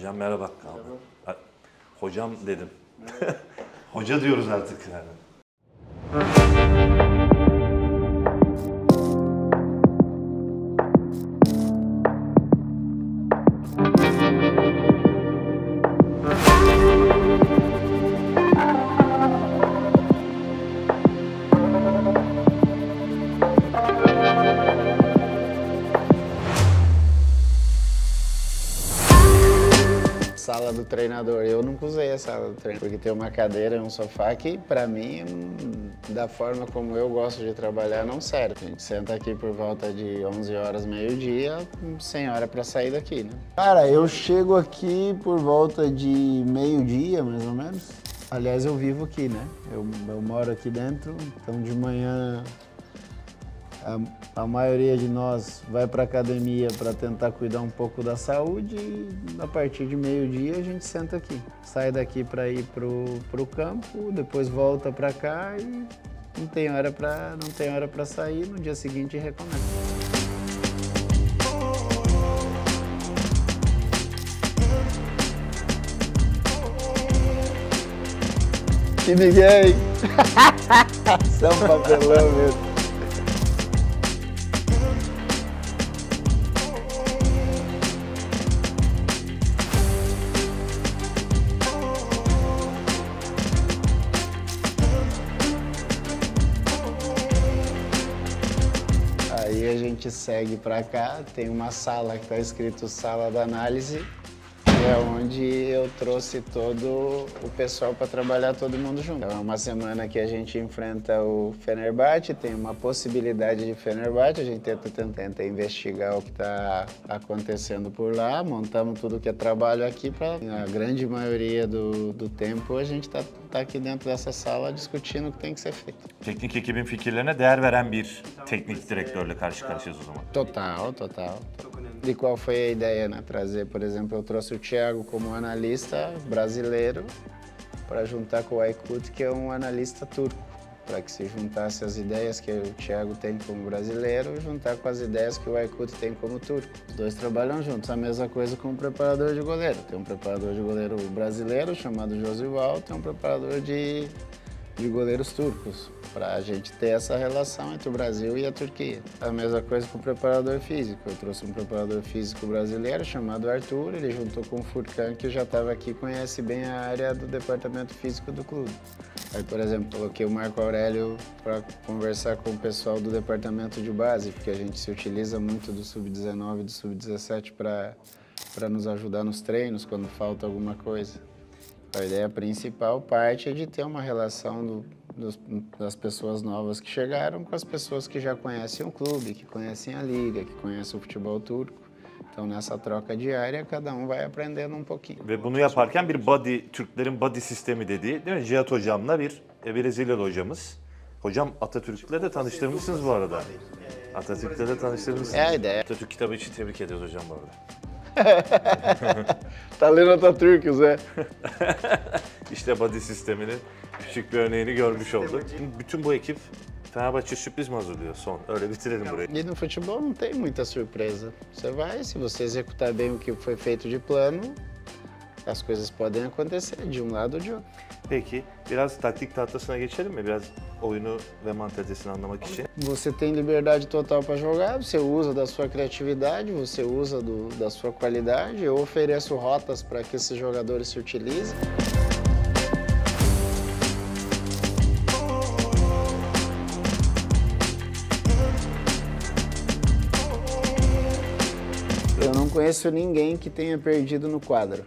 Hocam merhaba. Merhaba. Hocam dedim. Hoca diyoruz artık yani. Sala do treinador. Eu nunca usei a sala do treinador, porque tem uma cadeira e um sofá que, pra mim, da forma como eu gosto de trabalhar, não serve. A gente senta aqui por volta de 11 horas, meio-dia, sem hora pra sair daqui, né? Cara, eu chego aqui por volta de meio-dia, mais ou menos. Aliás, eu vivo aqui, né? Eu moro aqui dentro, então de manhã a maioria de nós vai para a academia para tentar cuidar um pouco da saúde e a partir de meio-dia a gente senta aqui. Sai daqui para ir pro campo, depois volta para cá e não tem hora para sair, no dia seguinte recomeça. Que ninguém! Isso é um papelão mesmo. Aí a gente segue para cá, tem uma sala que está escrito Sala da Análise, que é onde eu trouxe todo o pessoal para trabalhar todo mundo junto. Então, é uma semana que a gente enfrenta o Fenerbahçe, tem uma possibilidade de Fenerbahçe, a gente tenta investigar o que está acontecendo por lá, montamos tudo que é trabalho aqui para a grande maioria do tempo a gente está aqui dentro dessa sala discutindo o que tem que ser feito. Teknik ekibin fikirlerine değer veren bir teknik direktörle karşı karşıyayız o zaman. Total. E qual foi a ideia, né? Trazer, por exemplo, eu trouxe o Thiago como analista brasileiro para juntar com o Aykut, que é um analista turco, para que se juntasse as ideias que o Thiago tem como brasileiro e juntar com as ideias que o Aykut tem como turco. Os dois trabalham juntos. A mesma coisa com o preparador de goleiro. Tem um preparador de goleiro brasileiro chamado Josival, tem um preparador de goleiros turcos, para a gente ter essa relação entre o Brasil e a Turquia. A mesma coisa com o preparador físico. Eu trouxe um preparador físico brasileiro chamado Arthur, ele juntou com o Furkan, que já estava aqui e conhece bem a área do departamento físico do clube. Aí, por exemplo, coloquei o Marco Aurélio para conversar com o pessoal do departamento de base, porque a gente se utiliza muito do Sub-19 e do Sub-17 para nos ajudar nos treinos quando falta alguma coisa. A ideia principal parte é de ter uma relação das pessoas novas que chegaram com as pessoas que já conhecem o clube, que conhecem a liga, que conhecem o futebol turco. Então, nessa troca diária, cada um vai aprendendo um pouquinho. Ve bunu yaparken Türklerin body sistemi dediği, değil mi? Cihat hocamla bir Brezilyalı hocamız. Hocam Atatürk'le de tanıştırmışsınız bu arada. Atatürk'le de tanıştırmışsınız. É a ideia. Atatürk kitabı için tebrik ediyoruz hocam bu arada. Tá lendo Atatürk, Zé. İşte body sisteminin küçük bir örneğini görmüş olduk. Bütün bu ekip Fenerbahçe sürpriz mi hazırlıyor son? Öyle bitirelim burayı. E no futebol não tem muita surpresa. Você vai, se você executar bem o que foi feito de plano, as coisas podem acontecer de um lado ou de outro. Peki, biraz taktik tahtasına geçelim mi? Biraz oyunu ve mantalitesini anlamak için. Você tem liberdade total para jogar, você usa da sua criatividade, você usa da sua qualidade. Eu ofereço rotas para que esses jogadores se utilizem. Eu não conheço ninguém que tenha perdido no quadro.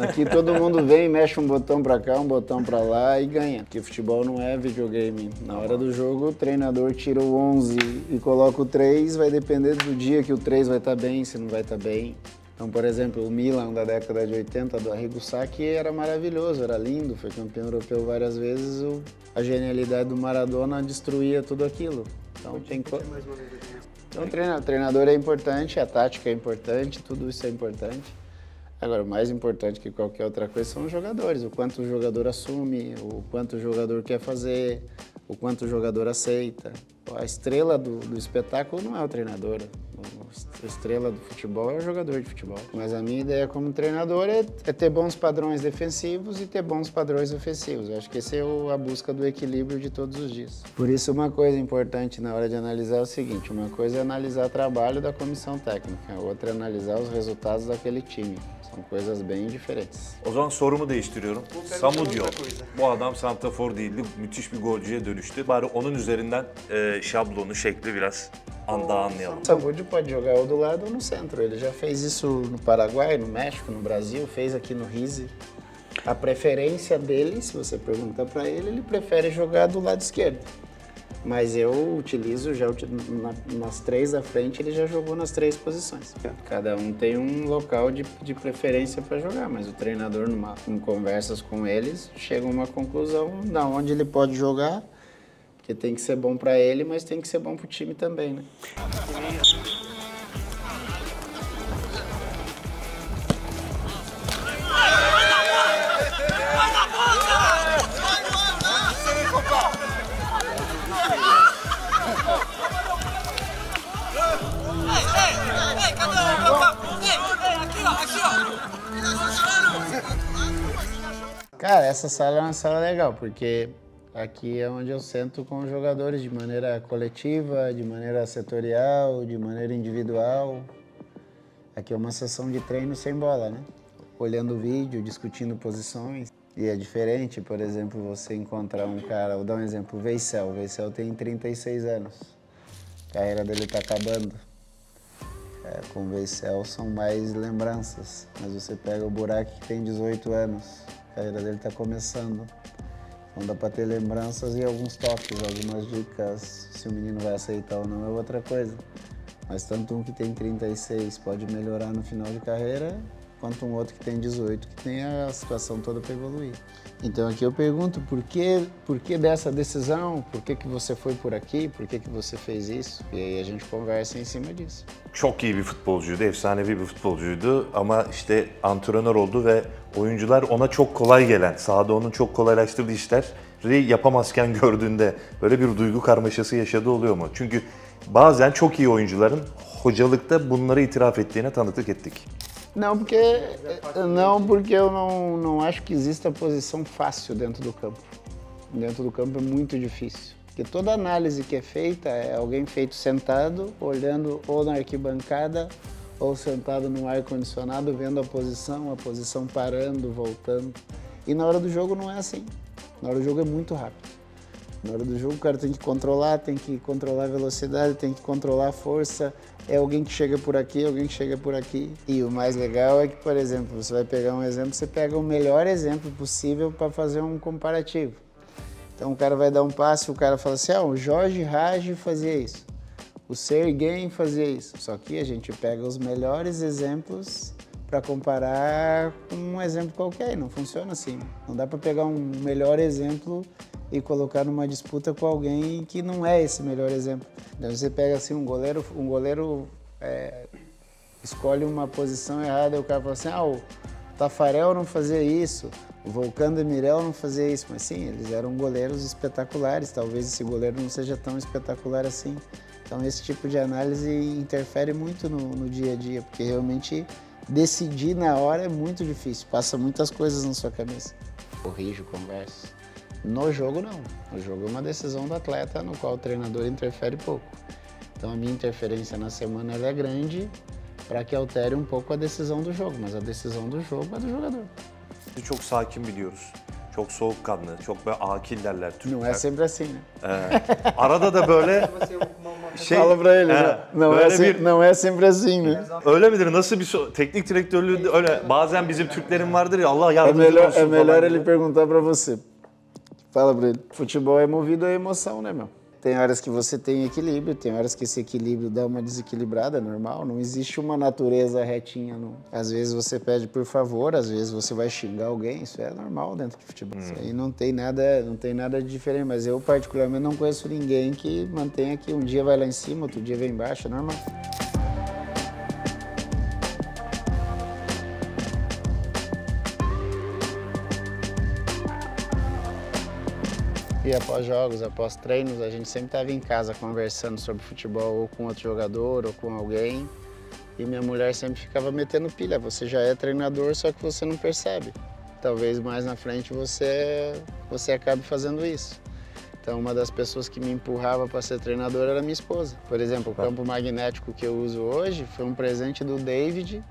Aqui todo mundo vem, mexe um botão pra cá, um botão pra lá e ganha. Porque futebol não é videogame. Na hora do jogo, o treinador tira o 11 e coloca o 3, vai depender do dia que o 3 vai estar bem, se não vai estar bem. Então, por exemplo, o Milan da década de 80, do Arrigo Sacchi, era maravilhoso, era lindo, foi campeão europeu várias vezes. A genialidade do Maradona destruía tudo aquilo. Então, Então, o treinador é importante, a tática é importante, tudo isso é importante. Agora, o mais importante que qualquer outra coisa são os jogadores, o quanto o jogador assume, o quanto o jogador quer fazer, o quanto o jogador aceita. A estrela do espetáculo não é o treinador. estrela do futebol é o jogador de futebol. Mas a minha ideia como treinador é ter bons padrões defensivos e ter bons padrões ofensivos. Eu acho que essa é a busca do equilíbrio de todos os dias. Por isso, uma coisa importante na hora de analisar é o seguinte: uma coisa é analisar o trabalho da comissão técnica, a outra é analisar os resultados daquele time. São coisas bem diferentes. O zaman sorumu değiştiriyorum. Samu diyor. Bu adam santrafor değildi. Müthiş bir golcüye dönüştü. Bari onun üzerinden şablonu, şekli biraz daha anlayalım. O Samudio pode jogar ou do lado ou no centro. Ele já fez isso no Paraguai, no México, no Brasil, fez aqui no Rize. A preferência dele, se você perguntar para ele prefere jogar do lado esquerdo. Mas eu utilizo, nas três da frente, ele já jogou nas três posições. Cada um tem um local de preferência para jogar, mas o treinador, em conversas com eles, chega a uma conclusão de onde ele pode jogar, porque tem que ser bom para ele, mas tem que ser bom para o time também, né? Cara, essa sala é uma sala legal, porque aqui é onde eu sento com os jogadores de maneira coletiva, de maneira setorial, de maneira individual. Aqui é uma sessão de treino sem bola, né? Olhando o vídeo, discutindo posições. E é diferente, por exemplo, você encontrar um cara, vou dar um exemplo, o Veicel. O Veicel tem 36 anos, a carreira dele está acabando. Com o Veicel são mais lembranças, mas você pega o Burak que tem 18 anos, a carreira dele está começando. Então dá para ter lembranças e alguns toques, algumas dicas, se o menino vai aceitar ou não é outra coisa. Mas tanto um que tem 36 pode melhorar no final de carreira, quanto um outro que tem 18 que tem a situação toda para evoluir. Então aqui eu pergunto, por que dessa decisão? Por que você foi por aqui? Por que você fez isso? E aí a gente conversa em cima disso. Çok iyi bir futbolcuydu, efsanevi bir futbolcuydu ama işte antrenör oldu ve oyuncular ona çok kolay gelen, sahada onun çok kolaylaştırdığı işleri yapamazken gördüğünde böyle bir duygu karmaşası yaşadığı oluyor mu? Çünkü bazen çok iyi oyuncuların hocalıkta bunları itiraf ettiğine tanıklık ettik. Não, porque eu não acho que exista posição fácil dentro do campo. Dentro do campo é muito difícil. Porque toda análise que é feita é alguém feito sentado, olhando ou na arquibancada, ou sentado no ar-condicionado, vendo a posição parando, voltando. E na hora do jogo não é assim. Na hora do jogo é muito rápido. Na hora do jogo o cara tem que controlar a velocidade, tem que controlar a força. É alguém que chega por aqui, alguém que chega por aqui. E o mais legal é que, por exemplo, você vai pegar um exemplo, você pega o melhor exemplo possível para fazer um comparativo. Então o cara vai dar um passe, o cara fala assim, o Jorge Raj fazia isso, o Serguém fazia isso. Só que a gente pega os melhores exemplos para comparar com um exemplo qualquer, e não funciona assim. Não dá para pegar um melhor exemplo e colocar numa disputa com alguém que não é esse melhor exemplo. Então você pega assim um goleiro escolhe uma posição errada e o cara fala assim, o Tafarel não fazia isso, o Volcan Demirel não fazia isso, mas sim, eles eram goleiros espetaculares, talvez esse goleiro não seja tão espetacular assim. Então esse tipo de análise interfere muito no dia a dia, porque realmente decidir na hora é muito difícil, passa muitas coisas na sua cabeça. Corrijo, converso. No jogo não, no jogo é uma decisão do atleta no qual o treinador interfere pouco. Então a minha interferência na semana ela é grande para que altere um pouco a decisão do jogo, mas a decisão do jogo é do jogador. Çok sakin biliyoruz. Çok soğukkanlı, çok böyle akil derler Türkler. Não é sempre assim, né? Arada da böyle Fala pra ele, não é sempre assim, né? Öyle midir? Nasıl bir teknik direktörlüğü öyle bazen bizim Türklerin vardır ya Allah yardımcı olsun É melhor falan ele gibi. perguntar pra você. Fala pra ele. Futebol é movido a emoção, né, meu? Tem horas que você tem equilíbrio, tem horas que esse equilíbrio dá uma desequilibrada, é normal. Não existe uma natureza retinha. Não. Às vezes você pede por favor, às vezes você vai xingar alguém. Isso é normal dentro do futebol. Isso aí não tem nada de diferente. Mas eu, particularmente, não conheço ninguém que mantenha que um dia vai lá em cima, outro dia vem embaixo. É normal. E após jogos, treinos, a gente sempre estava em casa conversando sobre futebol ou com outro jogador ou com alguém. E minha mulher sempre ficava metendo pilha. Você já é treinador, só que você não percebe. Talvez mais na frente você acabe fazendo isso. Então, uma das pessoas que me empurrava para ser treinador era minha esposa. Por exemplo, o campo magnético que eu uso hoje foi um presente do David,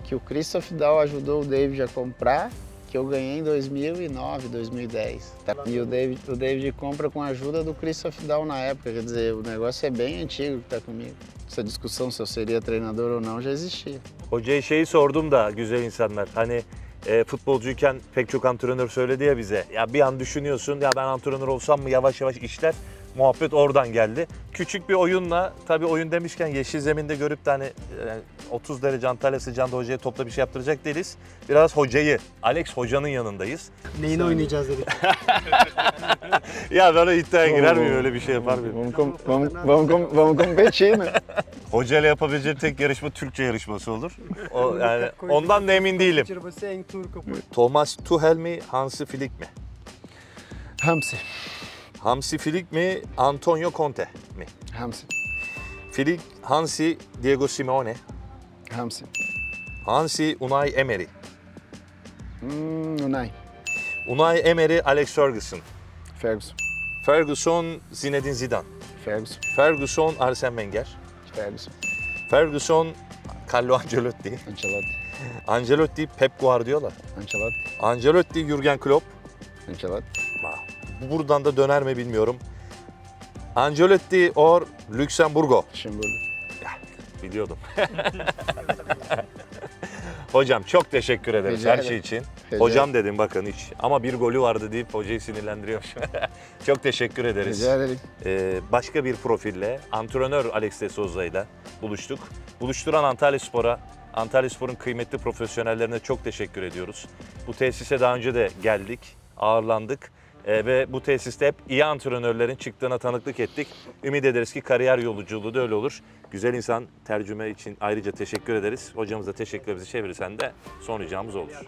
que o Christoph Dahl ajudou o David a comprar, que eu ganhei em 2009, 2010. E o David compra com a ajuda do Christoph Dahl na época, quer dizer, o negócio é bem antigo que está comigo. Essa discussão se eu seria treinador ou não já existia. Hocaya şeyi sordum da güzel insanlar. Hani futbolcuyken pek çok antrenör söyledi ya bize. Ya bir an düşünüyorsun ya ben antrenör olsam mı yavaş yavaş işler. Muhabbet oradan geldi. Küçük bir oyunla tabii oyun demişken yeşil zeminde görüp de hani 30 derece Antalya sıcağında hocaya topla bir şey yaptıracak değiliz. Biraz hocayı, Alex hocanın yanındayız. Neyini oynayacağız dedik. Ya ben o iddiaya girer miyim öyle bir şey yapar mıyım? Vamos competir, né? Hocayla yapabileceğim tek yarışma Türkçe yarışması olur. O, yani ondan da emin değilim. Você em turco. Thomas Tuchel mi, Hansi Flick mi? Hamsi. Hansi Flick mi, Antonio Conte mi? Hamsi. Flick, Hansi, Diego Simeone. Hamsi. Hansi, Unai Emery. Unai. Unai Emery, Alex Ferguson. Ferguson. Ferguson, Zinedine Zidane. Ferguson. Ferguson, Arsene Wenger. Ferguson. Ferguson, Carlo Ancelotti. Ancelotti. Ancelotti, Pep Guardiola. Ancelotti. Ancelotti, Jürgen Klopp. Ancelotti. Buradan da döner mi bilmiyorum. Ancelotti or Luxemburgo. Luxemburgo. Biliyordum. Hocam çok teşekkür ederiz Rica her ederim. şey için. Rica Hocam dedim bakın hiç. Ama bir golü vardı deyip hocayı sinirlendiriyor. Çok teşekkür ederiz. Rica ederim. Başka bir profille antrenör Alex de Souza ile buluştuk. Buluşturan Antalyaspor'a, Antalyaspor'un kıymetli profesyonellerine çok teşekkür ediyoruz. Bu tesise daha önce de geldik, ağırlandık. Ve bu tesiste hep iyi antrenörlerin çıktığına tanıklık ettik. Ümit ederiz ki kariyer yolculuğu da öyle olur. Güzel insan tercüme için ayrıca teşekkür ederiz. Hocamıza teşekkürlerimizi çevirirsen de son ricamız olur.